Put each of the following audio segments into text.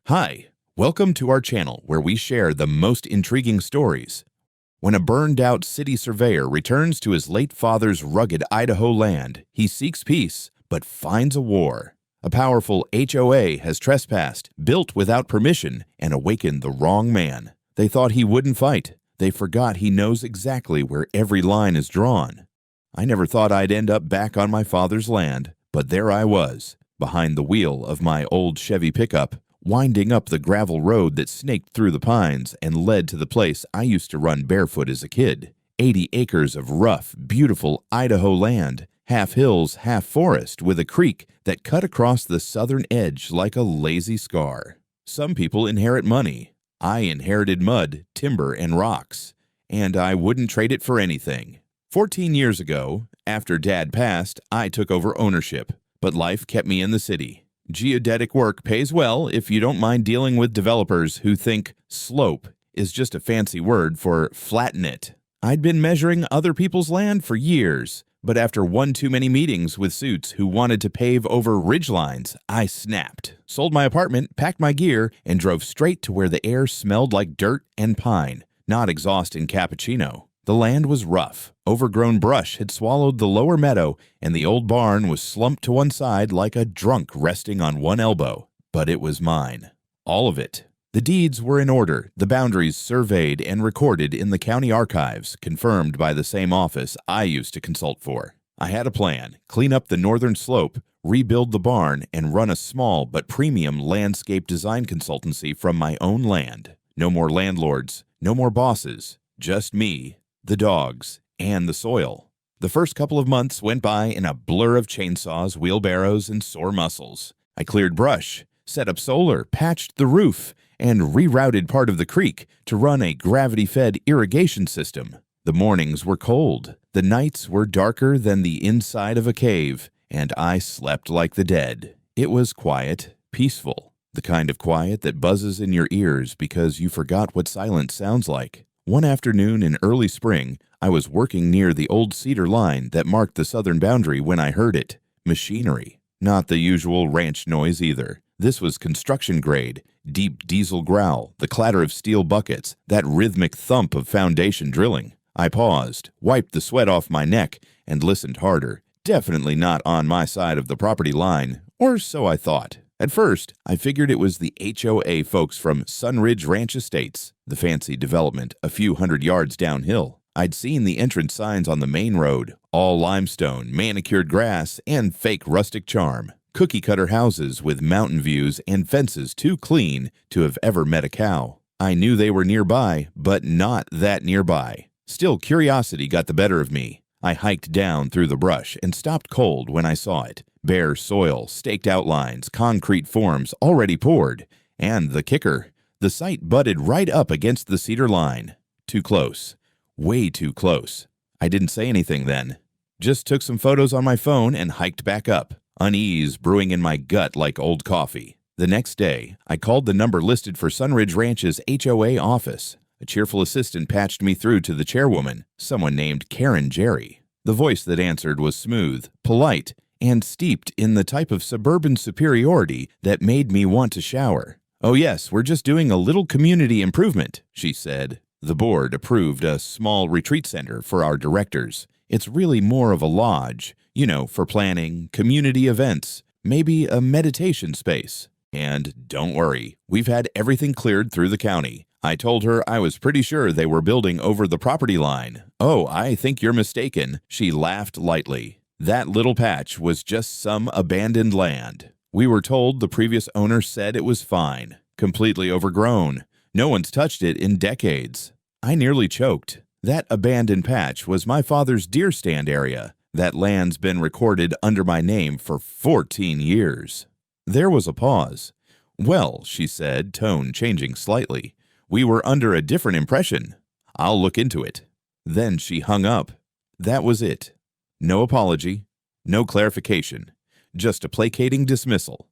Hi, welcome to our channel where we share the most intriguing stories. When a burned-out city surveyor returns to his late father's rugged Idaho land, he seeks peace but finds a war. A powerful HOA has trespassed, built without permission, and awakened the wrong man. They thought he wouldn't fight. They forgot he knows exactly where every line is drawn. I never thought I'd end up back on my father's land, but there I was, behind the wheel of my old Chevy pickup, winding up the gravel road that snaked through the pines and led to the place I used to run barefoot as a kid. 80 acres of rough, beautiful Idaho land, half hills, half forest, with a creek that cut across the southern edge like a lazy scar. Some people inherit money. I inherited mud, timber, and rocks, and I wouldn't trade it for anything. 14 years ago, after Dad passed, I took over ownership, but life kept me in the city. Geodetic work pays well if you don't mind dealing with developers who think slope is just a fancy word for flatten it. I'd been measuring other people's land for years, but after one too many meetings with suits who wanted to pave over ridge lines, I snapped, sold my apartment, packed my gear, and drove straight to where the air smelled like dirt and pine, not exhaust and cappuccino. The land was rough. Overgrown brush had swallowed the lower meadow, and the old barn was slumped to one side like a drunk resting on one elbow. But it was mine. All of it. The deeds were in order, the boundaries surveyed and recorded in the county archives, confirmed by the same office I used to consult for. I had a plan: clean up the northern slope, rebuild the barn, and run a small but premium landscape design consultancy from my own land. No more landlords, no more bosses, just me, the dogs, and the soil. The first couple of months went by in a blur of chainsaws, wheelbarrows, and sore muscles. I cleared brush, set up solar, patched the roof, and rerouted part of the creek to run a gravity-fed irrigation system. The mornings were cold, the nights were darker than the inside of a cave, and I slept like the dead. It was quiet, peaceful, the kind of quiet that buzzes in your ears because you forgot what silence sounds like. One afternoon in early spring, I was working near the old cedar line that marked the southern boundary when I heard it. Machinery. Not the usual ranch noise either. This was construction grade, deep diesel growl, the clatter of steel buckets, that rhythmic thump of foundation drilling. I paused, wiped the sweat off my neck, and listened harder. Definitely not on my side of the property line, or so I thought. At first, I figured it was the HOA folks from Sunridge Ranch Estates, the fancy development a few hundred yards downhill. I'd seen the entrance signs on the main road, all limestone, manicured grass, and fake rustic charm. Cookie-cutter houses with mountain views and fences too clean to have ever met a cow. I knew they were nearby, but not that nearby. Still, curiosity got the better of me. I hiked down through the brush and stopped cold when I saw it. Bare soil, staked outlines, concrete forms already poured. And the kicker, the site butted right up against the cedar line. Too close. Way too close. I didn't say anything then. Just took some photos on my phone and hiked back up, unease brewing in my gut like old coffee. The next day, I called the number listed for Sunridge Ranch's HOA office. A cheerful assistant patched me through to the chairwoman, someone named Karen Jerry. The voice that answered was smooth, polite, and steeped in the type of suburban superiority that made me want to shower. "Oh yes, we're just doing a little community improvement," she said. The board approved a small retreat center for our directors. It's really more of a lodge, for planning, community events, maybe a meditation space. And don't worry, we've had everything cleared through the county. I told her I was pretty sure they were building over the property line. "Oh, I think you're mistaken," she laughed lightly. That little patch was just some abandoned land. We were told the previous owner said it was fine, completely overgrown. No one's touched it in decades. I nearly choked. That abandoned patch was my father's deer stand area. That land's been recorded under my name for 14 years. There was a pause. "Well," she said, tone changing slightly, "we were under a different impression. I'll look into it." Then she hung up. That was it. No apology, no clarification, just a placating dismissal,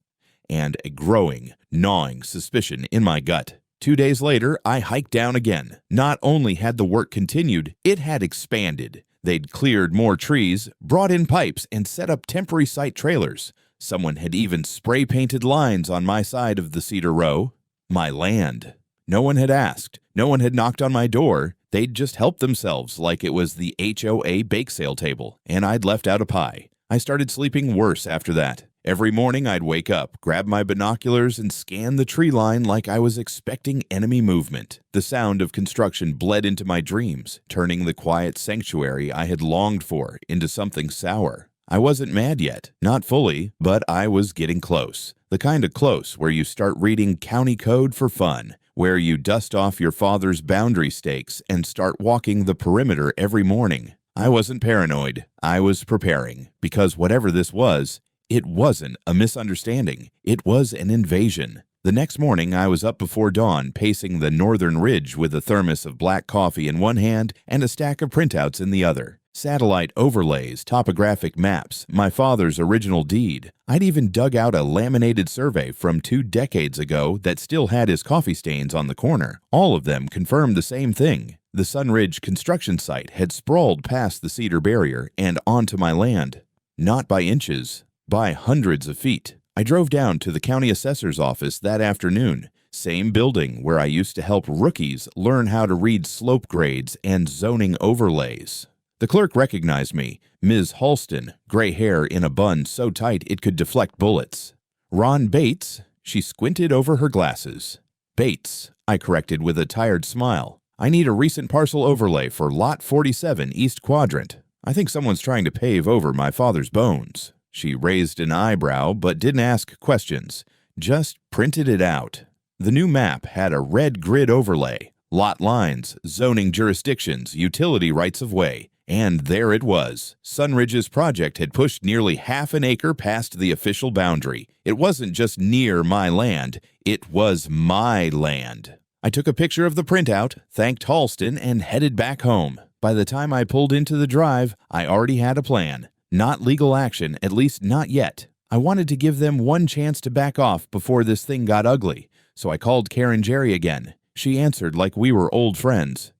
and a growing, gnawing suspicion in my gut. 2 days later, I hiked down again. Not only had the work continued, it had expanded. They'd cleared more trees, brought in pipes, and set up temporary site trailers. Someone had even spray-painted lines on my side of the cedar row. my land. No one had asked. No one had knocked on my door. They'd just helped themselves like it was the HOA bake sale table, and I'd left out a pie. I started sleeping worse after that. Every morning I'd wake up, grab my binoculars, and scan the tree line like I was expecting enemy movement. The sound of construction bled into my dreams, turning the quiet sanctuary I had longed for into something sour. I wasn't mad yet, not fully, but I was getting close. The kind of close where you start reading county code for fun, where you dust off your father's boundary stakes and start walking the perimeter every morning. I wasn't paranoid. I was preparing, because whatever this was, it wasn't a misunderstanding. It was an invasion. The next morning, I was up before dawn, pacing the northern ridge with a thermos of black coffee in one hand and a stack of printouts in the other. Satellite overlays, topographic maps, my father's original deed. I'd even dug out a laminated survey from 2 decades ago that still had his coffee stains on the corner. All of them confirmed the same thing. The Sunridge construction site had sprawled past the cedar barrier and onto my land. Not by inches, by hundreds of feet. I drove down to the county assessor's office that afternoon. Same building where I used to help rookies learn how to read slope grades and zoning overlays. The clerk recognized me, Ms. Halston, gray hair in a bun so tight it could deflect bullets. Ron Bates, she squinted over her glasses. Bates, I corrected with a tired smile. I need a recent parcel overlay for Lot 47 East Quadrant. I think someone's trying to pave over my father's bones. She raised an eyebrow but didn't ask questions, just printed it out. The new map had a red grid overlay, lot lines, zoning jurisdictions, utility rights of way. And there it was. Sunridge's project had pushed nearly half an acre past the official boundary. It wasn't just near my land, it was my land. I took a picture of the printout, thanked Halston, and headed back home. By the time I pulled into the drive, I already had a plan. Not legal action, at least not yet. I wanted to give them one chance to back off before this thing got ugly, so I called Karen Jerry again. She answered like we were old friends.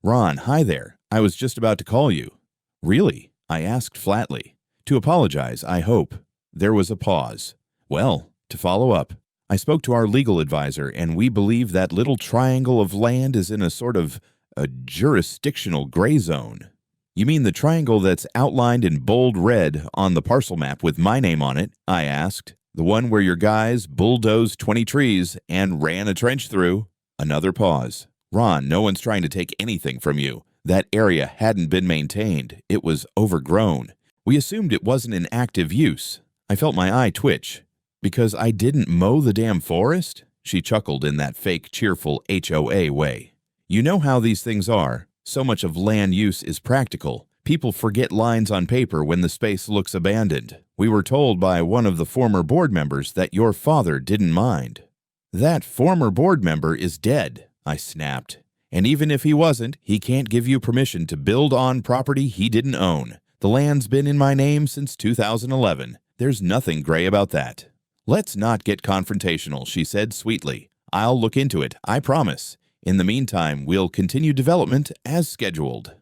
Ron, hi there. I was just about to call you. Really? I asked flatly. To apologize, I hope. There was a pause. Well, to follow up. I spoke to our legal advisor, and we believe that little triangle of land is in a sort of a jurisdictional gray zone. You mean the triangle that's outlined in bold red on the parcel map with my name on it? I asked. The one where your guys bulldozed 20 trees and ran a trench through? Another pause. Ron, no one's trying to take anything from you. That area hadn't been maintained. It was overgrown. We assumed it wasn't in active use. I felt my eye twitch. Because I didn't mow the damn forest? She chuckled in that fake, cheerful HOA way. You know how these things are. So much of land use is practical. People forget lines on paper when the space looks abandoned. We were told by one of the former board members that your father didn't mind. That former board member is dead, I snapped. And even if he wasn't, he can't give you permission to build on property he didn't own. The land's been in my name since 2011. There's nothing gray about that. Let's not get confrontational, she said sweetly. I'll look into it, I promise. In the meantime, we'll continue development as scheduled.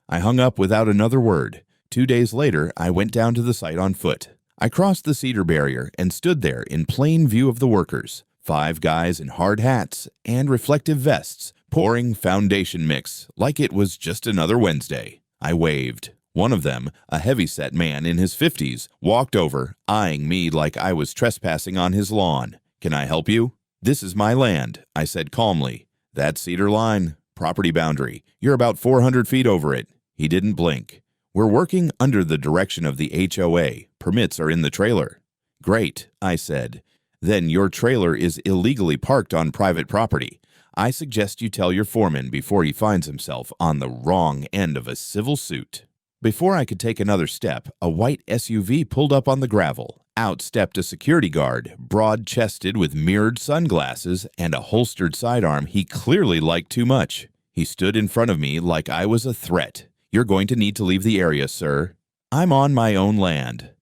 I hung up without another word. 2 days later, I went down to the site on foot. I crossed the cedar barrier and stood there in plain view of the workers. 5 guys in hard hats and reflective vests, pouring foundation mix like it was just another Wednesday. I waved. One of them, a heavy-set man in his 50s, walked over, eyeing me like I was trespassing on his lawn. Can I help you? This is my land, I said calmly. That cedar line, property boundary. You're about 400 feet over it. He didn't blink. We're working under the direction of the HOA. Permits are in the trailer. Great, I said. Then your trailer is illegally parked on private property. I suggest you tell your foreman before he finds himself on the wrong end of a civil suit. Before I could take another step, a white SUV pulled up on the gravel. Out stepped a security guard, broad-chested with mirrored sunglasses and a holstered sidearm he clearly liked too much. He stood in front of me like I was a threat. You're going to need to leave the area, sir. I'm on my own land.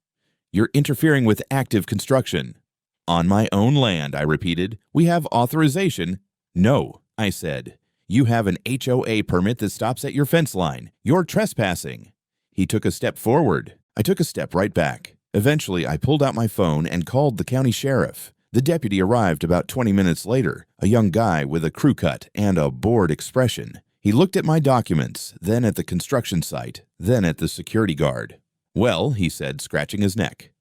You're interfering with active construction. On my own land, I repeated. We have authorization. No, I said. You have an HOA permit that stops at your fence line. You're trespassing. He took a step forward. I took a step right back. Eventually, I pulled out my phone and called the county sheriff. The deputy arrived about 20 minutes later, a young guy with a crew cut and a bored expression. He looked at my documents, then at the construction site, then at the security guard. "Well," he said, scratching his neck,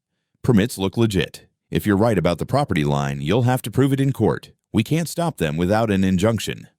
"permits look legit. If you're right about the property line, you'll have to prove it in court. We can't stop them without an injunction."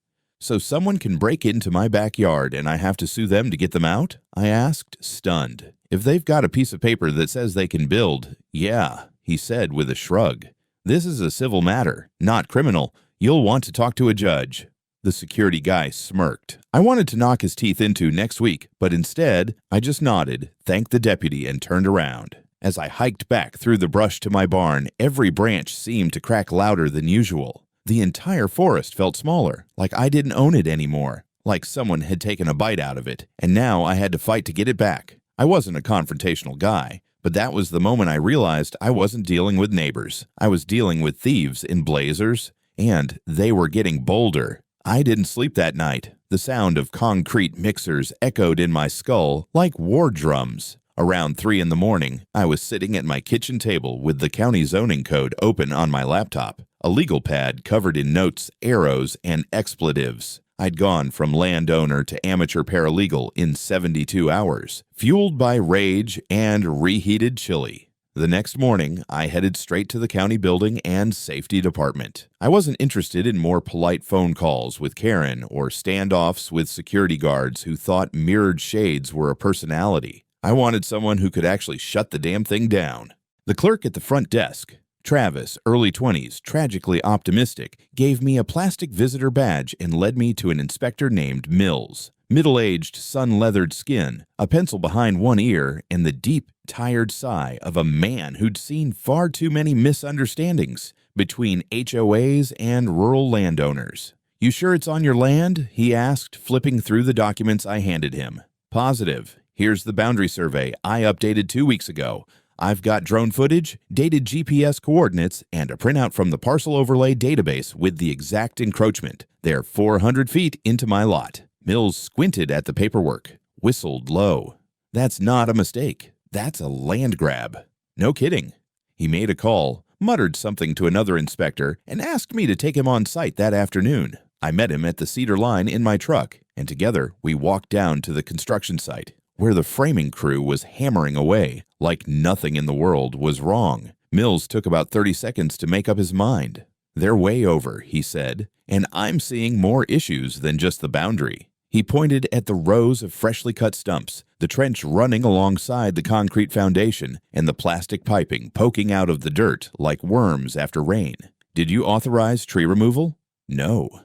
"So someone can break into my backyard and I have to sue them to get them out?" I asked, stunned. "If they've got a piece of paper that says they can build, yeah," he said with a shrug. "This is a civil matter, not criminal. You'll want to talk to a judge." The security guy smirked. I wanted to knock his teeth into next week, but instead, I just nodded, thanked the deputy, and turned around. As I hiked back through the brush to my barn, every branch seemed to crack louder than usual. The entire forest felt smaller, like I didn't own it anymore, like someone had taken a bite out of it, and now I had to fight to get it back. I wasn't a confrontational guy, but that was the moment I realized I wasn't dealing with neighbors. I was dealing with thieves in blazers, and they were getting bolder. I didn't sleep that night. The sound of concrete mixers echoed in my skull like war drums. Around 3 in the morning, I was sitting at my kitchen table with the county zoning code open on my laptop, a legal pad covered in notes, arrows, and expletives. I'd gone from landowner to amateur paralegal in 72 hours, fueled by rage and reheated chili. The next morning, I headed straight to the county building and safety department. I wasn't interested in more polite phone calls with Karen or standoffs with security guards who thought mirrored shades were a personality. I wanted someone who could actually shut the damn thing down. The clerk at the front desk, Travis, early 20s, tragically optimistic, gave me a plastic visitor badge and led me to an inspector named Mills. Middle-aged, sun-leathered skin, a pencil behind one ear, and the deep, tired sigh of a man who'd seen far too many misunderstandings between HOAs and rural landowners. "You sure it's on your land?" he asked, flipping through the documents I handed him. "Positive. Here's the boundary survey I updated 2 weeks ago. I've got drone footage, dated GPS coordinates, and a printout from the parcel overlay database with the exact encroachment. They're 400 feet into my lot." Mills squinted at the paperwork, whistled low. "That's not a mistake. That's a land grab." "No kidding." He made a call, muttered something to another inspector, and asked me to take him on site that afternoon. I met him at the Cedar Line in my truck, and together we walked down to the construction site, where the framing crew was hammering away like nothing in the world was wrong. Mills took about 30 seconds to make up his mind. "They're way over," he said, "and I'm seeing more issues than just the boundary." He pointed at the rows of freshly cut stumps, the trench running alongside the concrete foundation, and the plastic piping poking out of the dirt like worms after rain. "Did you authorize tree removal?" "No."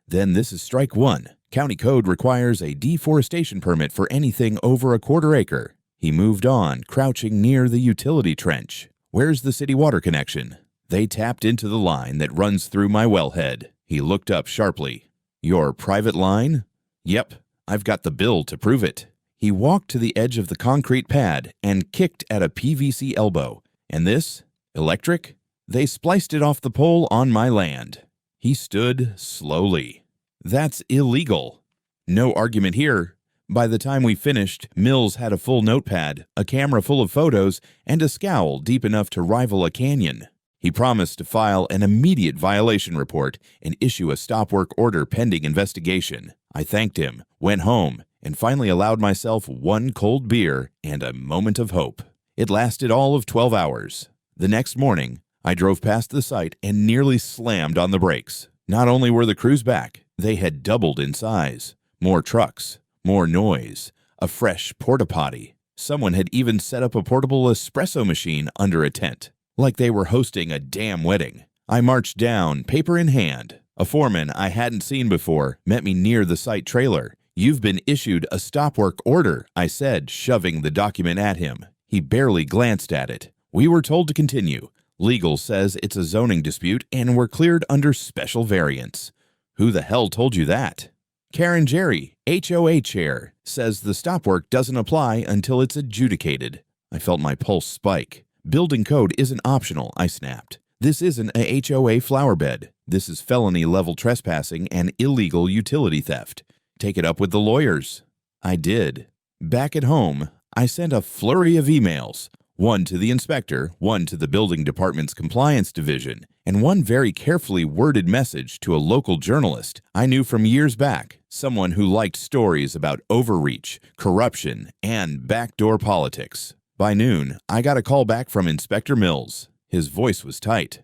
"Then this is strike one. County code requires a deforestation permit for anything over a quarter acre." He moved on, crouching near the utility trench. "Where's the city water connection?" "They tapped into the line that runs through my wellhead." He looked up sharply. "Your private line?" "Yep, I've got the bill to prove it." He walked to the edge of the concrete pad and kicked at a PVC elbow. "And this? Electric?" "They spliced it off the pole on my land." He stood slowly. "That's illegal." No argument here. By the time we finished, Mills had a full notepad, a camera full of photos, and a scowl deep enough to rival a canyon. He promised to file an immediate violation report and issue a stop work order pending investigation. I thanked him, went home, and finally allowed myself one cold beer and a moment of hope. It lasted all of 12 hours. The next morning, I drove past the site and nearly slammed on the brakes. Not only were the crews back, they had doubled in size. More trucks, more noise, a fresh porta-potty. Someone had even set up a portable espresso machine under a tent, like they were hosting a damn wedding. I marched down, paper in hand. A foreman I hadn't seen before met me near the site trailer. "You've been issued a stop work order," I said, shoving the document at him. He barely glanced at it. "We were told to continue. Legal says it's a zoning dispute and we're cleared under special variance." "Who the hell told you that?" "Karen Jerry, HOA chair, says the stop work doesn't apply until it's adjudicated." I felt my pulse spike. "Building code isn't optional," I snapped. "This isn't a HOA flower bed. This is felony-level trespassing and illegal utility theft. Take it up with the lawyers." I did. Back at home, I sent a flurry of emails, one to the inspector, one to the building department's compliance division, and one very carefully worded message to a local journalist I knew from years back, someone who liked stories about overreach, corruption, and backdoor politics. By noon, I got a call back from Inspector Mills. His voice was tight.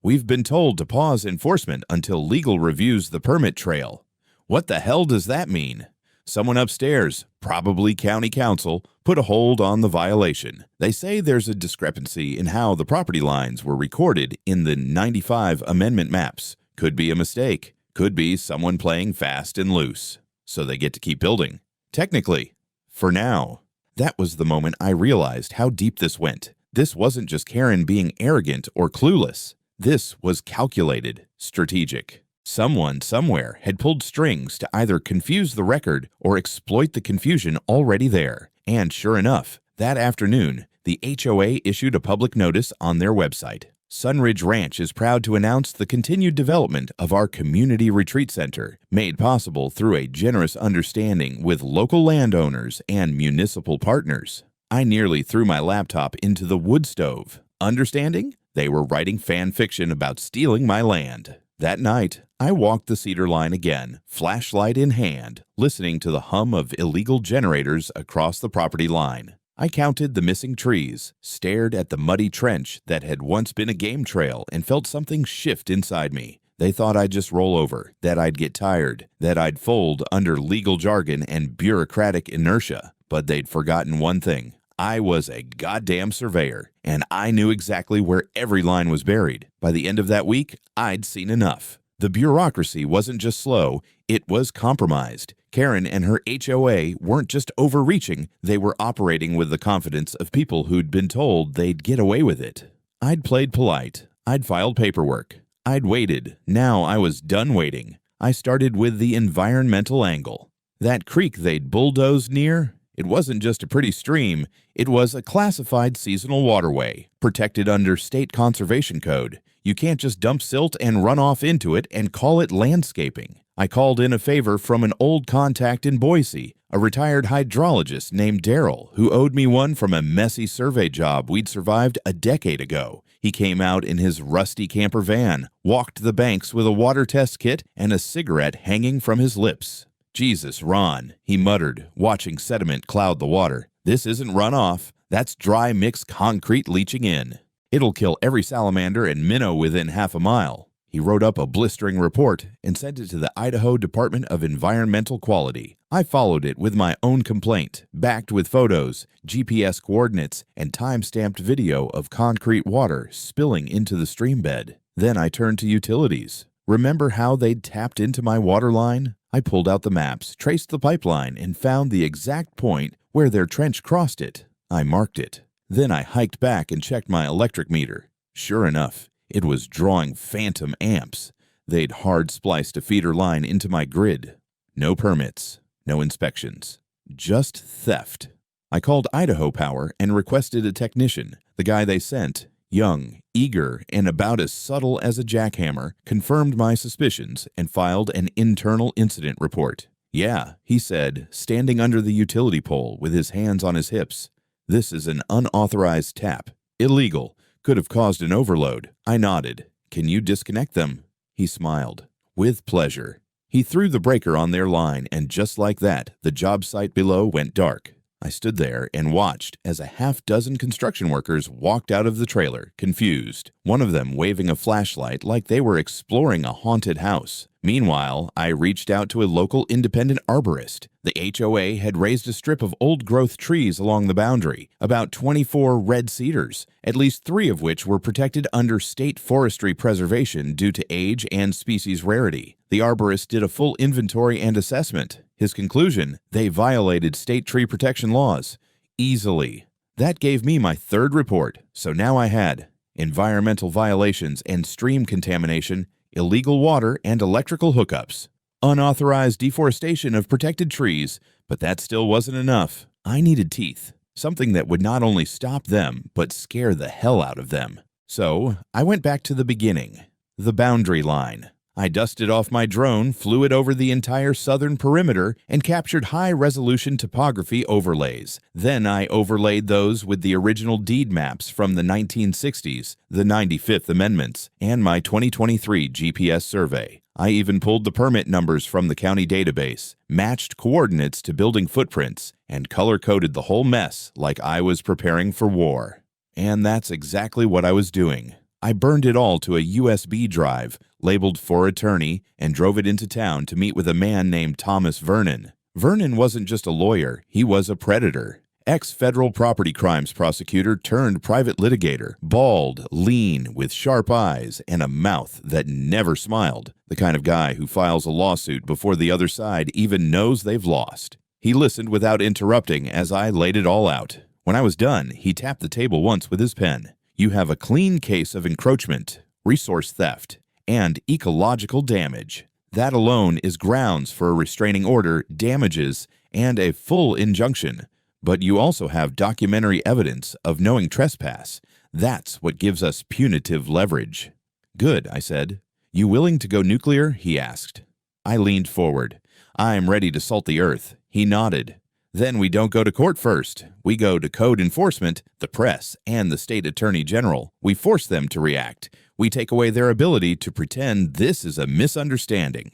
"We've been told to pause enforcement until legal reviews the permit trail." What the hell does that mean? Someone upstairs, probably county council, put a hold on the violation. They say there's a discrepancy in how the property lines were recorded in the 95 amendment maps. Could be a mistake. Could be someone playing fast and loose. So they get to keep building. Technically. For now. That was the moment I realized how deep this went. This wasn't just Karen being arrogant or clueless. This was calculated, strategic. Someone somewhere had pulled strings to either confuse the record or exploit the confusion already there. And sure enough, that afternoon, the HOA issued a public notice on their website. Sunridge Ranch is proud to announce the continued development of our community retreat center, made possible through a generous understanding with local landowners and municipal partners. I nearly threw my laptop into the wood stove. Understanding? They were writing fan fiction about stealing my land. That night, I walked the cedar line again, flashlight in hand, listening to the hum of illegal generators across the property line. I counted the missing trees, stared at the muddy trench that had once been a game trail, and felt something shift inside me. They thought I'd just roll over, that I'd get tired, that I'd fold under legal jargon and bureaucratic inertia. But they'd forgotten one thing. I was a goddamn surveyor, and I knew exactly where every line was buried. By the end of that week, I'd seen enough. The bureaucracy wasn't just slow, it was compromised. Karen and her HOA weren't just overreaching, they were operating with the confidence of people who'd been told they'd get away with it. I'd played polite. I'd filed paperwork. I'd waited. Now I was done waiting. I started with the environmental angle. That creek they'd bulldozed near, it wasn't just a pretty stream, it was a classified seasonal waterway, protected under state conservation code. You can't just dump silt and run off into it and call it landscaping. I called in a favor from an old contact in Boise, a retired hydrologist named Daryl, who owed me one from a messy survey job we'd survived a decade ago. He came out in his rusty camper van, walked the banks with a water test kit and a cigarette hanging from his lips. "Jesus, Ron," he muttered, watching sediment cloud the water. "This isn't runoff. That's dry mixed concrete leaching in. It'll kill every salamander and minnow within half a mile." He wrote up a blistering report and sent it to the Idaho Department of Environmental Quality. I followed it with my own complaint, backed with photos, GPS coordinates, and time-stamped video of concrete water spilling into the stream bed. Then I turned to utilities. Remember how they'd tapped into my water line? I pulled out the maps, traced the pipeline, and found the exact point where their trench crossed it. I marked it. Then I hiked back and checked my electric meter. Sure enough, it was drawing phantom amps. They'd hard spliced a feeder line into my grid. No permits, no inspections, just theft. I called Idaho Power and requested a technician. The guy they sent, young, eager, and about as subtle as a jackhammer, confirmed my suspicions and filed an internal incident report. "Yeah," he said, standing under the utility pole with his hands on his hips. "This is an unauthorized tap. Illegal. Could have caused an overload." I nodded. "Can you disconnect them?" He smiled. "With pleasure." He threw the breaker on their line, and just like that, the job site below went dark. I stood there and watched as a half-dozen construction workers walked out of the trailer, confused, one of them waving a flashlight like they were exploring a haunted house. Meanwhile, I reached out to a local independent arborist. The HOA had raised a strip of old-growth trees along the boundary, about 24 red cedars, at least 3 of which were protected under state forestry preservation due to age and species rarity. The arborist did a full inventory and assessment. His conclusion: they violated state tree protection laws. Easily. That gave me my 3rd report, so now I had environmental violations and stream contamination, illegal water and electrical hookups, unauthorized deforestation of protected trees, but that still wasn't enough. I needed teeth, something that would not only stop them, but scare the hell out of them. So I went back to the beginning, the boundary line. I dusted off my drone, flew it over the entire southern perimeter, and captured high-resolution topography overlays. Then I overlaid those with the original deed maps from the 1960s, the 95th Amendments, and my 2023 GPS survey. I even pulled the permit numbers from the county database, matched coordinates to building footprints, and color-coded the whole mess like I was preparing for war. And that's exactly what I was doing. I burned it all to a USB drive, labeled for attorney, and drove it into town to meet with a man named Thomas Vernon. Vernon wasn't just a lawyer, he was a predator. Ex-federal property crimes prosecutor turned private litigator, bald, lean, with sharp eyes, and a mouth that never smiled. The kind of guy who files a lawsuit before the other side even knows they've lost. He listened without interrupting as I laid it all out. When I was done, he tapped the table once with his pen. You have a clean case of encroachment, resource theft, and ecological damage. That alone is grounds for a restraining order, damages, and a full injunction. But you also have documentary evidence of knowing trespass. That's what gives us punitive leverage. Good, I said. You willing to go nuclear? He asked. I leaned forward. I'm ready to salt the earth. He nodded. Then we don't go to court first. We go to code enforcement, the press, and the state attorney general. We force them to react. We take away their ability to pretend this is a misunderstanding.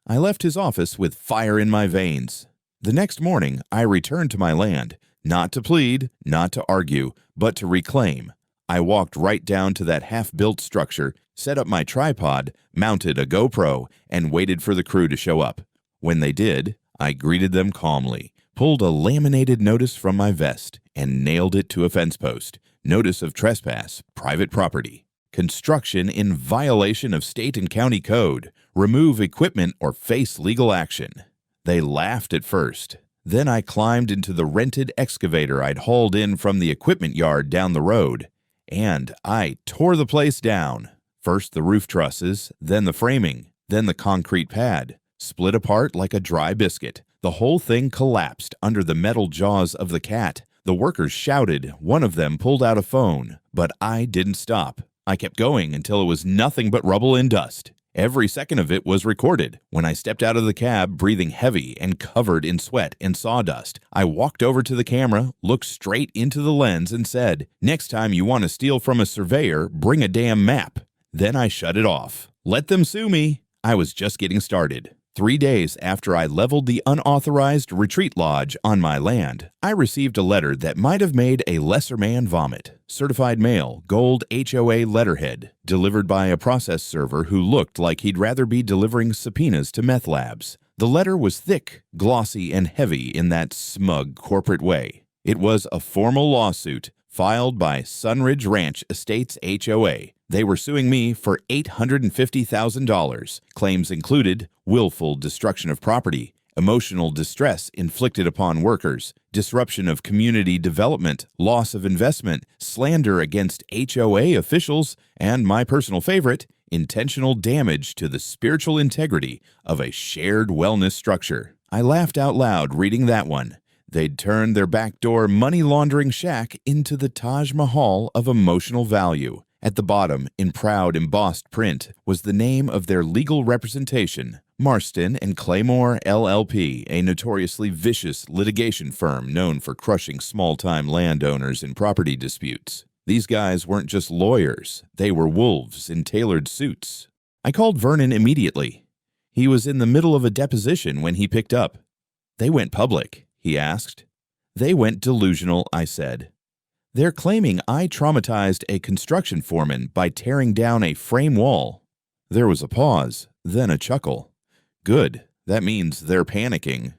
I left his office with fire in my veins. The next morning, I returned to my land, not to plead, not to argue, but to reclaim. I walked right down to that half-built structure, set up my tripod, mounted a GoPro, and waited for the crew to show up. When they did, I greeted them calmly, pulled a laminated notice from my vest, and nailed it to a fence post. Notice of trespass, private property. Construction in violation of state and county code. Remove equipment or face legal action. They laughed at first. Then I climbed into the rented excavator I'd hauled in from the equipment yard down the road, and I tore the place down. First the roof trusses, then the framing, then the concrete pad. Split apart like a dry biscuit. The whole thing collapsed under the metal jaws of the cat. The workers shouted. One of them pulled out a phone. But I didn't stop. I kept going until it was nothing but rubble and dust. Every second of it was recorded. When I stepped out of the cab, breathing heavy and covered in sweat and sawdust, I walked over to the camera, looked straight into the lens, and said, "Next time you want to steal from a surveyor, bring a damn map." Then I shut it off. Let them sue me. I was just getting started. 3 days after I leveled the unauthorized retreat lodge on my land, I received a letter that might have made a lesser man vomit. Certified mail, gold HOA letterhead, delivered by a process server who looked like he'd rather be delivering subpoenas to meth labs. The letter was thick, glossy, and heavy in that smug corporate way. It was a formal lawsuit filed by Sunridge Ranch Estates HOA. They were suing me for $850,000. Claims included willful destruction of property, emotional distress inflicted upon workers, disruption of community development, loss of investment, slander against HOA officials, and my personal favorite, intentional damage to the spiritual integrity of a shared wellness structure. I laughed out loud reading that one. They'd turned their backdoor money-laundering shack into the Taj Mahal of emotional value. At the bottom, in proud embossed print, was the name of their legal representation, Marston and Claymore LLP, a notoriously vicious litigation firm known for crushing small-time landowners in property disputes. These guys weren't just lawyers, they were wolves in tailored suits. I called Vernon immediately. He was in the middle of a deposition when he picked up. "They went public?" he asked. "They went delusional," I said. "They're claiming I traumatized a construction foreman by tearing down a frame wall." There was a pause, then a chuckle. "Good, that means they're panicking."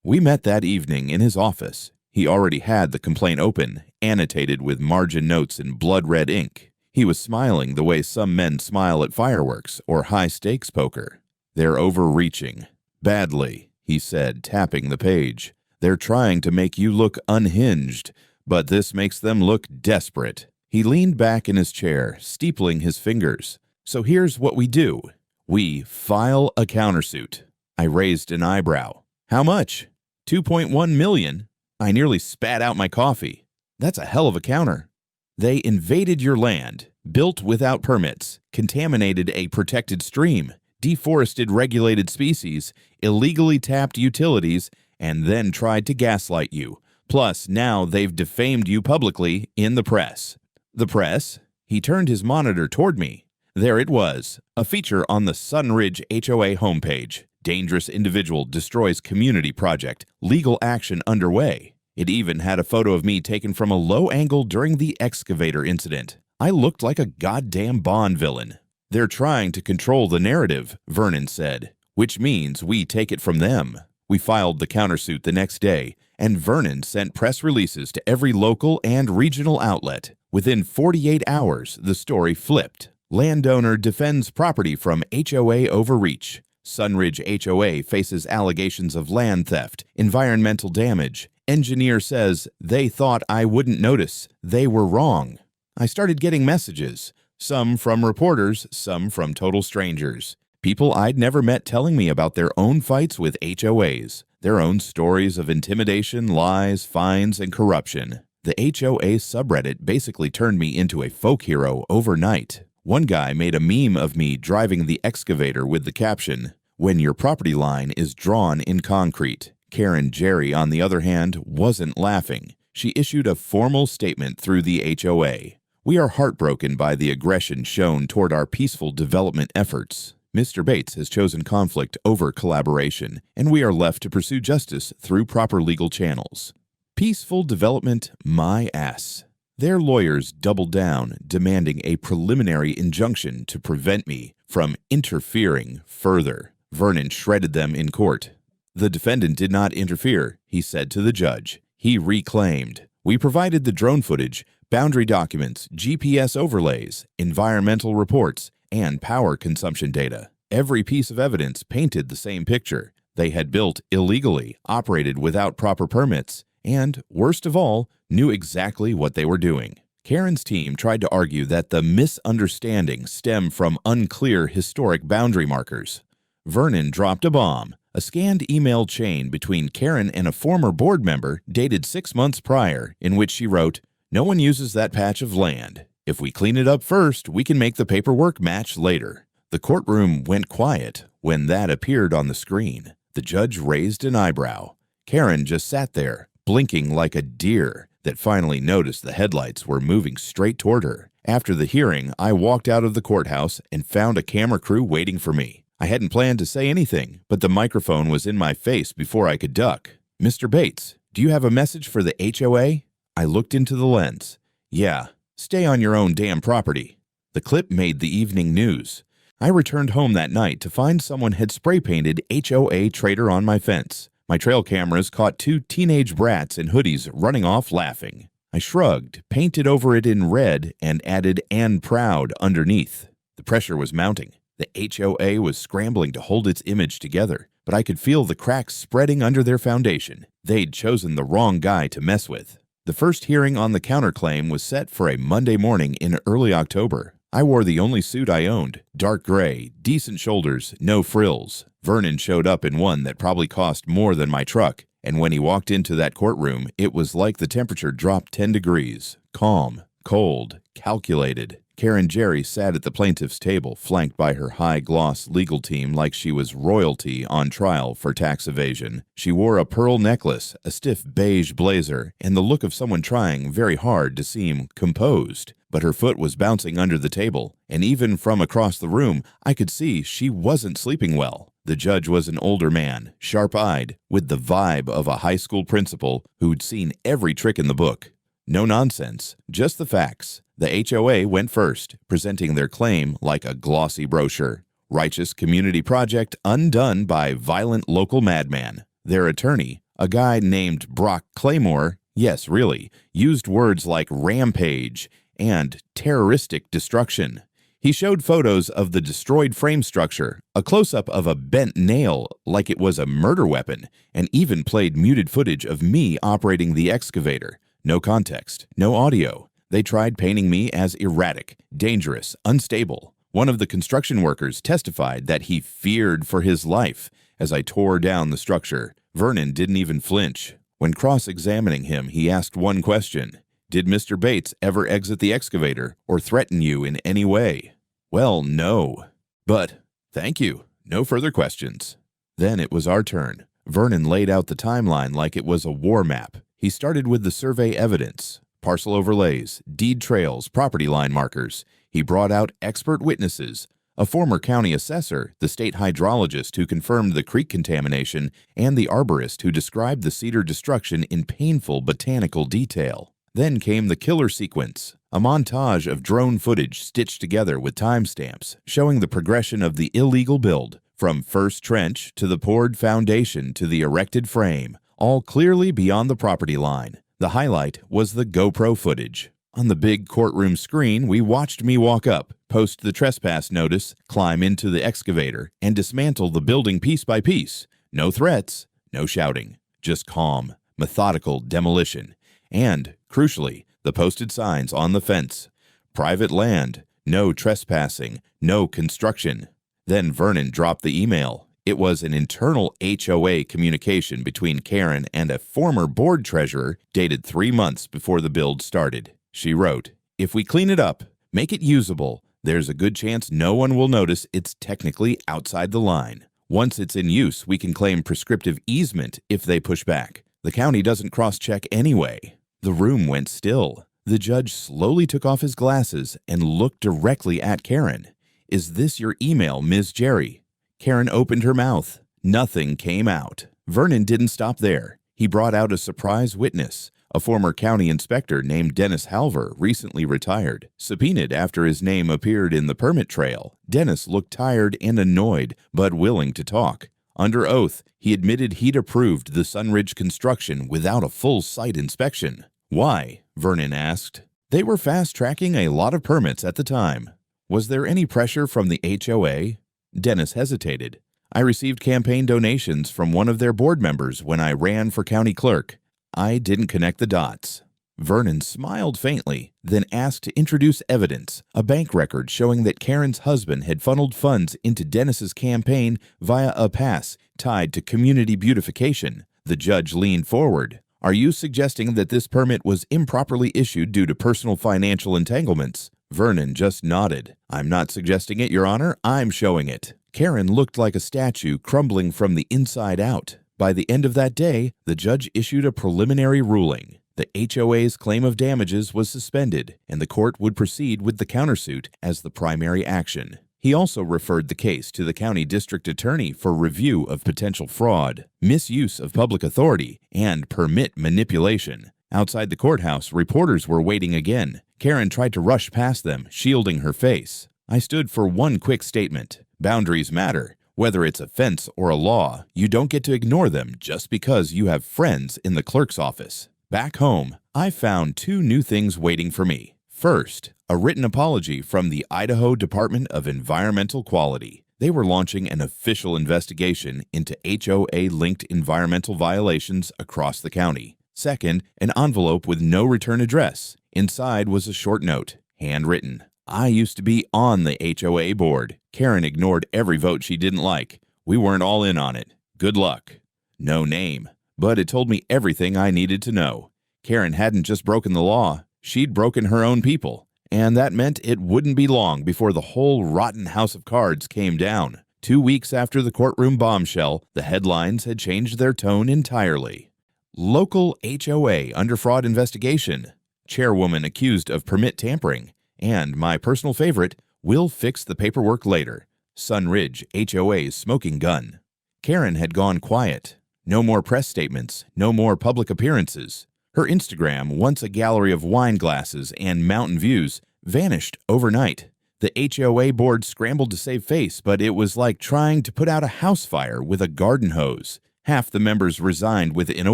We met that evening in his office. He already had the complaint open, annotated with margin notes in blood-red ink. He was smiling the way some men smile at fireworks or high-stakes poker. "They're overreaching. Badly," he said, tapping the page. "They're trying to make you look unhinged, but this makes them look desperate." He leaned back in his chair, steepling his fingers. "So here's what we do. We file a countersuit." I raised an eyebrow. "How much?" $2.1 million. I nearly spat out my coffee. "That's a hell of a counter." "They invaded your land, built without permits, contaminated a protected stream, deforested regulated species, illegally tapped utilities, and then tried to gaslight you. Plus, now they've defamed you publicly in the press. The press? He turned his monitor toward me. There it was, a feature on the Sunridge HOA homepage. Dangerous individual destroys community project. Legal action underway. It even had a photo of me taken from a low angle during the excavator incident. I looked like a goddamn Bond villain. They're trying to control the narrative, Vernon said, which means we take it from them. We filed the countersuit the next day, and Vernon sent press releases to every local and regional outlet. Within 48 hours, the story flipped. Landowner defends property from HOA overreach. Sunridge HOA faces allegations of land theft, environmental damage. Engineer says, they thought I wouldn't notice. They were wrong. I started getting messages, some from reporters, some from total strangers. People I'd never met telling me about their own fights with HOAs, their own stories of intimidation, lies, fines, and corruption. The HOA subreddit basically turned me into a folk hero overnight. One guy made a meme of me driving the excavator with the caption, "When your property line is drawn in concrete." Karen Jerry, on the other hand, wasn't laughing. She issued a formal statement through the HOA. We are heartbroken by the aggression shown toward our peaceful development efforts. Mr. Bates has chosen conflict over collaboration, and we are left to pursue justice through proper legal channels. Peaceful development, my ass. Their lawyers doubled down, demanding a preliminary injunction to prevent me from interfering further. Vernon shredded them in court. The defendant did not interfere, he said to the judge. He reclaimed. We provided the drone footage, boundary documents, GPS overlays, environmental reports, and power consumption data. Every piece of evidence painted the same picture. They had built illegally, operated without proper permits, and, worst of all, knew exactly what they were doing. Karen's team tried to argue that the misunderstanding stemmed from unclear historic boundary markers. Vernon dropped a bomb. A scanned email chain between Karen and a former board member dated 6 months prior, in which she wrote, "No one uses that patch of land. If we clean it up first, we can make the paperwork match later." The courtroom went quiet when that appeared on the screen. The judge raised an eyebrow. Karen just sat there, blinking like a deer that finally noticed the headlights were moving straight toward her. After the hearing, I walked out of the courthouse and found a camera crew waiting for me. I hadn't planned to say anything, but the microphone was in my face before I could duck. "Mr. Bates, do you have a message for the HOA?" I looked into the lens. "Yeah, stay on your own damn property." The clip made the evening news. I returned home that night to find someone had spray-painted HOA Trader on my fence. My trail cameras caught 2 teenage brats in hoodies running off laughing. I shrugged, painted over it in red, and added "and proud" underneath. The pressure was mounting. The HOA was scrambling to hold its image together, but I could feel the cracks spreading under their foundation. They'd chosen the wrong guy to mess with. The first hearing on the counterclaim was set for a Monday morning in early October. I wore the only suit I owned, dark gray, decent shoulders, no frills. Vernon showed up in one that probably cost more than my truck, and when he walked into that courtroom, it was like the temperature dropped 10 degrees. Calm, cold, calculated. Karen Jerry sat at the plaintiff's table, flanked by her high-gloss legal team like she was royalty on trial for tax evasion. She wore a pearl necklace, a stiff beige blazer, and the look of someone trying very hard to seem composed. But her foot was bouncing under the table, and even from across the room, I could see she wasn't sleeping well. The judge was an older man, sharp-eyed, with the vibe of a high school principal who'd seen every trick in the book. No nonsense, just the facts. The HOA went first, presenting their claim like a glossy brochure. Righteous community project undone by violent local madman. Their attorney, a guy named Brock Claymore, yes, really, used words like rampage and terroristic destruction. He showed photos of the destroyed frame structure, a close-up of a bent nail like it was a murder weapon, and even played muted footage of me operating the excavator. No context, no audio. They tried painting me as erratic, dangerous, unstable. One of the construction workers testified that he feared for his life as I tore down the structure. Vernon didn't even flinch. When cross-examining him, he asked one question. "Did Mr. Bates ever exit the excavator or threaten you in any way?" "Well, no. But thank you," No further questions. Then it was our turn. Vernon laid out the timeline like it was a war map. He started with the survey evidence, parcel overlays, deed trails, property line markers. He brought out expert witnesses, a former county assessor, the state hydrologist who confirmed the creek contamination, and the arborist who described the cedar destruction in painful botanical detail. Then came the killer sequence, a montage of drone footage stitched together with timestamps showing the progression of the illegal build, from first trench to the poured foundation to the erected frame, all clearly beyond the property line. The highlight was the GoPro footage. On the big courtroom screen, we watched me walk up, post the trespass notice, climb into the excavator, and dismantle the building piece by piece. No threats, no shouting, just calm, methodical demolition. And, crucially, the posted signs on the fence. Private land, no trespassing, no construction. Then Vernon dropped the email. It was an internal HOA communication between Karen and a former board treasurer dated 3 months before the build started. She wrote, "If we clean it up, make it usable, there's a good chance no one will notice it's technically outside the line. Once it's in use, we can claim prescriptive easement if they push back. The county doesn't cross-check anyway." The room went still. The judge slowly took off his glasses and looked directly at Karen. "Is this your email, Ms. Jerry?" Karen opened her mouth. Nothing came out. Vernon didn't stop there. He brought out a surprise witness, a former county inspector named Dennis Halver, recently retired, subpoenaed after his name appeared in the permit trail. Dennis looked tired and annoyed, but willing to talk. Under oath, he admitted he'd approved the Sunridge construction without a full site inspection. "Why?" Vernon asked. "They were fast-tracking a lot of permits at the time." "Was there any pressure from the HOA?" Dennis hesitated. "I received campaign donations from one of their board members when I ran for county clerk. I didn't connect the dots." Vernon smiled faintly, then asked to introduce evidence, a bank record showing that Karen's husband had funneled funds into Dennis's campaign via a pass tied to community beautification. The judge leaned forward. "Are you suggesting that this permit was improperly issued due to personal financial entanglements?" Vernon just nodded. "I'm not suggesting it, Your Honor. I'm showing it." Karen looked like a statue crumbling from the inside out. By the end of that day, the judge issued a preliminary ruling. The HOA's claim of damages was suspended, and the court would proceed with the countersuit as the primary action. He also referred the case to the county district attorney for review of potential fraud, misuse of public authority, and permit manipulation. Outside the courthouse, reporters were waiting again. Karen tried to rush past them, shielding her face. I stood for one quick statement. Boundaries matter. Whether it's a fence or a law, you don't get to ignore them just because you have friends in the clerk's office. Back home, I found 2 new things waiting for me. First, a written apology from the Idaho Department of Environmental Quality. They were launching an official investigation into HOA-linked environmental violations across the county. Second, an envelope with no return address. Inside was a short note, handwritten. "I used to be on the HOA board. Karen ignored every vote she didn't like. We weren't all in on it. Good luck." No name, but it told me everything I needed to know. Karen hadn't just broken the law, she'd broken her own people. And that meant it wouldn't be long before the whole rotten house of cards came down. 2 weeks after the courtroom bombshell, the headlines had changed their tone entirely. Local HOA under fraud investigation. Chairwoman accused of permit tampering. And my personal favorite, we'll fix the paperwork later. Sunridge HOA's smoking gun. Karen had gone quiet. No more press statements, no more public appearances. Her Instagram, once a gallery of wine glasses and mountain views, vanished overnight. The HOA board scrambled to save face, but it was like trying to put out a house fire with a garden hose. Half the members resigned within a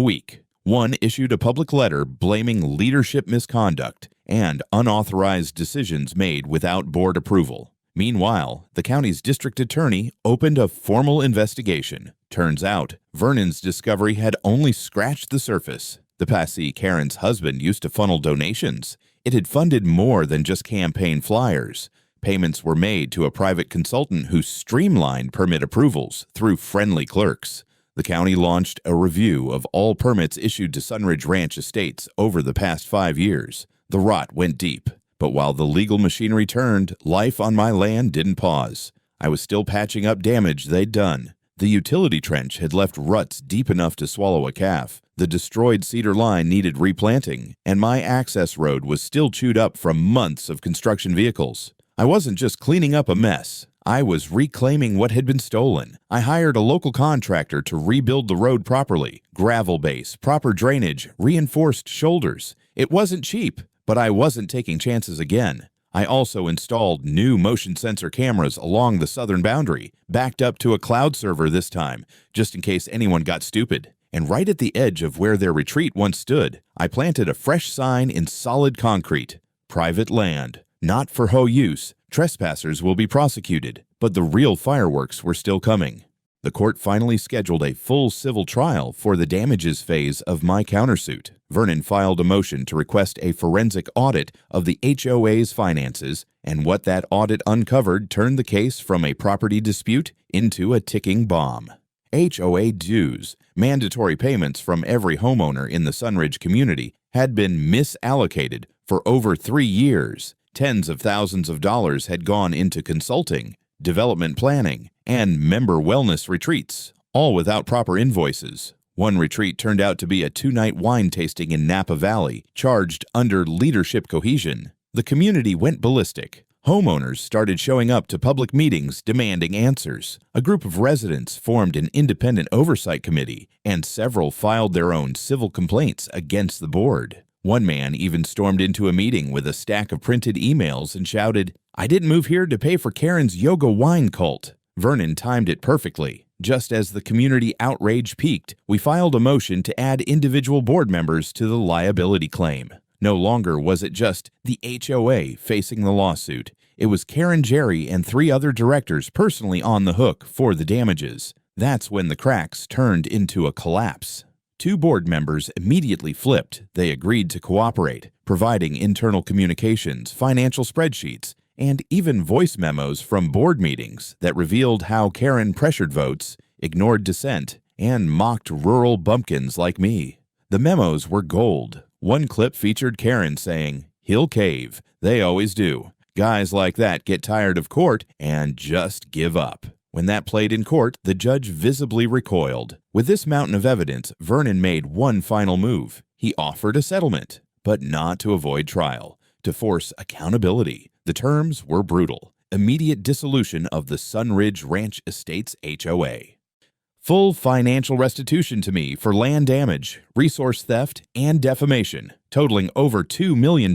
week. One issued a public letter blaming leadership misconduct and unauthorized decisions made without board approval. Meanwhile, the county's district attorney opened a formal investigation. Turns out, Vernon's discovery had only scratched the surface. The passee Karen's husband used to funnel donations. It had funded more than just campaign flyers. Payments were made to a private consultant who streamlined permit approvals through friendly clerks. The county launched a review of all permits issued to Sunridge Ranch estates over the past 5 years. The rot went deep, but while the legal machinery turned, life on my land didn't pause. I was still patching up damage they'd done. The utility trench had left ruts deep enough to swallow a calf. The destroyed cedar line needed replanting, and my access road was still chewed up from months of construction vehicles. I wasn't just cleaning up a mess. I was reclaiming what had been stolen. I hired a local contractor to rebuild the road properly. Gravel base, proper drainage, reinforced shoulders. It wasn't cheap, but I wasn't taking chances again. I also installed new motion sensor cameras along the southern boundary, backed up to a cloud server this time, just in case anyone got stupid. And right at the edge of where their retreat once stood, I planted a fresh sign in solid concrete. Private land. Not for HOA use. Trespassers will be prosecuted. But the real fireworks were still coming. The court finally scheduled a full civil trial for the damages phase of my countersuit. Vernon filed a motion to request a forensic audit of the HOA's finances, and what that audit uncovered turned the case from a property dispute into a ticking bomb. HOA dues, mandatory payments from every homeowner in the Sunridge community, had been misallocated for over 3 years. Tens of thousands of dollars had gone into consulting, development planning, and member wellness retreats, all without proper invoices. One retreat turned out to be a 2-night wine tasting in Napa Valley, charged under leadership cohesion. The community went ballistic. Homeowners started showing up to public meetings demanding answers. A group of residents formed an independent oversight committee, and several filed their own civil complaints against the board. One man even stormed into a meeting with a stack of printed emails and shouted, "I didn't move here to pay for Karen's yoga wine cult." Vernon timed it perfectly. Just as the community outrage peaked, we filed a motion to add individual board members to the liability claim. No longer was it just the HOA facing the lawsuit. It was Karen Jerry and 3 other directors personally on the hook for the damages. That's when the cracks turned into a collapse. 2 board members immediately flipped. They agreed to cooperate, providing internal communications, financial spreadsheets, and even voice memos from board meetings that revealed how Karen pressured votes, ignored dissent, and mocked rural bumpkins like me. The memos were gold. One clip featured Karen saying, "He'll cave. They always do. Guys like that get tired of court and just give up." When that played in court, the judge visibly recoiled. With this mountain of evidence, Vernon made one final move. He offered a settlement, but not to avoid trial, to force accountability. The terms were brutal. Immediate dissolution of the Sunridge Ranch Estates HOA. Full financial restitution to me for land damage, resource theft, and defamation, totaling over $2 million.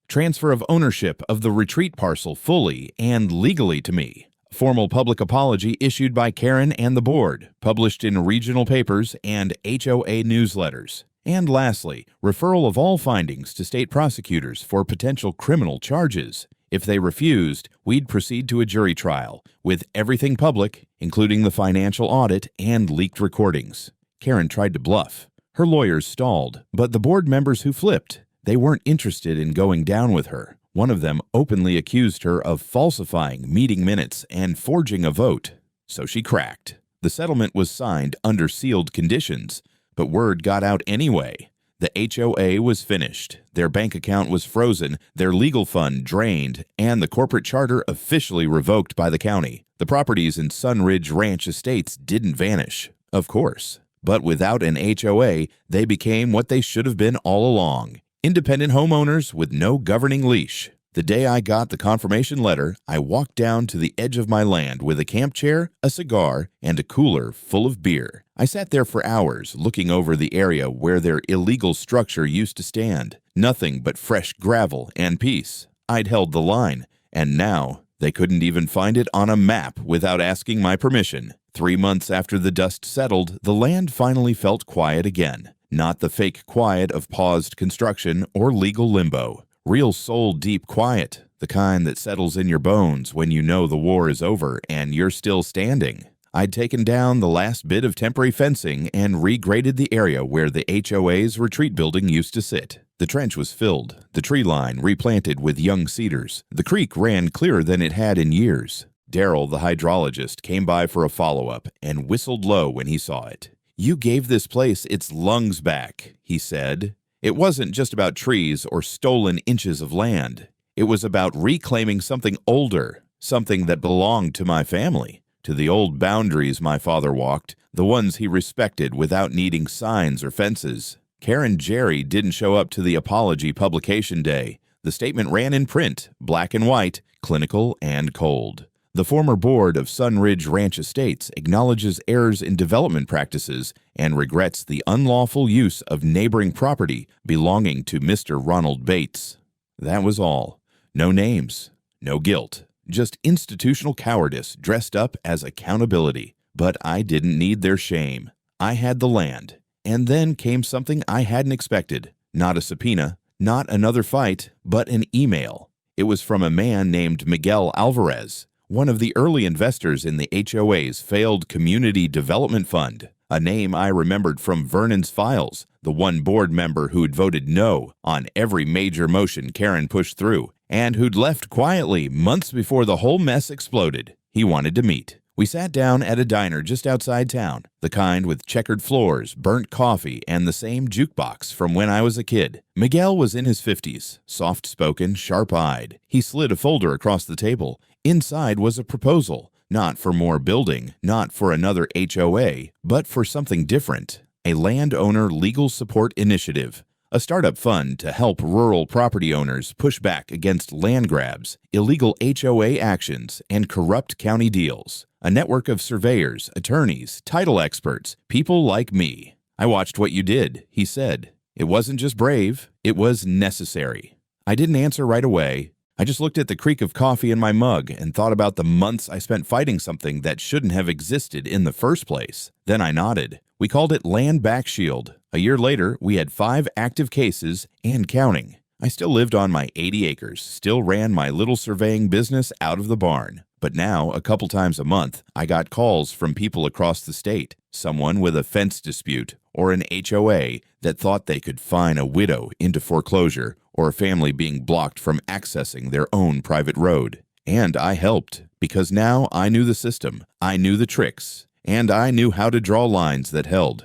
Transfer of ownership of the retreat parcel fully and legally to me. Formal public apology issued by Karen and the board, published in regional papers and HOA newsletters. And lastly, referral of all findings to state prosecutors for potential criminal charges. If they refused, we'd proceed to a jury trial, with everything public, including the financial audit and leaked recordings. Karen tried to bluff. Her lawyers stalled, but the board members who flipped, they weren't interested in going down with her. One of them openly accused her of falsifying meeting minutes and forging a vote. So she cracked. The settlement was signed under sealed conditions, but word got out anyway. The HOA was finished, their bank account was frozen, their legal fund drained, and the corporate charter officially revoked by the county. The properties in Sunridge Ranch Estates didn't vanish, of course. But without an HOA, they became what they should have been all along. Independent homeowners with no governing leash. The day I got the confirmation letter, I walked down to the edge of my land with a camp chair, a cigar, and a cooler full of beer. I sat there for hours looking over the area where their illegal structure used to stand. Nothing but fresh gravel and peace. I'd held the line, and now they couldn't even find it on a map without asking my permission. 3 months after the dust settled, the land finally felt quiet again. Not the fake quiet of paused construction or legal limbo. Real soul-deep quiet, the kind that settles in your bones when you know the war is over and you're still standing. I'd taken down the last bit of temporary fencing and regraded the area where the HOA's retreat building used to sit. The trench was filled, the tree line replanted with young cedars. The creek ran clearer than it had in years. Darrell, the hydrologist, came by for a follow-up and whistled low when he saw it. "You gave this place its lungs back," he said. It wasn't just about trees or stolen inches of land. It was about reclaiming something older, something that belonged to my family, to the old boundaries my father walked, the ones he respected without needing signs or fences. Karen Jerry didn't show up to the apology publication day. The statement ran in print, black and white, clinical and cold. The former board of Sunridge Ranch Estates acknowledges errors in development practices and regrets the unlawful use of neighboring property belonging to Mr. Ronald Bates. That was all. No names, no guilt, just institutional cowardice dressed up as accountability. But I didn't need their shame. I had the land. And then came something I hadn't expected. Not a subpoena, not another fight, but an email. It was from a man named Miguel Alvarez, one of the early investors in the HOA's failed Community Development Fund, a name I remembered from Vernon's files, the one board member who'd voted no on every major motion Karen pushed through, and who'd left quietly months before the whole mess exploded. He wanted to meet. We sat down at a diner just outside town, the kind with checkered floors, burnt coffee, and the same jukebox from when I was a kid. Miguel was in his 50s, soft-spoken, sharp-eyed. He slid a folder across the table. Inside was a proposal, not for more building, not for another HOA, but for something different. A landowner legal support initiative. A startup fund to help rural property owners push back against land grabs, illegal HOA actions, and corrupt county deals. A network of surveyors, attorneys, title experts, people like me. I watched what you did, he said. It wasn't just brave, it was necessary. I didn't answer right away. I just looked at the creak of coffee in my mug and thought about the months I spent fighting something that shouldn't have existed in the first place. Then I nodded. We called it Land Back Shield. A year later, we had 5 active cases and counting. I still lived on my 80 acres, still ran my little surveying business out of the barn. But now, a couple times a month, I got calls from people across the state, someone with a fence dispute or an HOA that thought they could fine a widow into foreclosure or a family being blocked from accessing their own private road. And I helped, because now I knew the system, I knew the tricks, and I knew how to draw lines that held.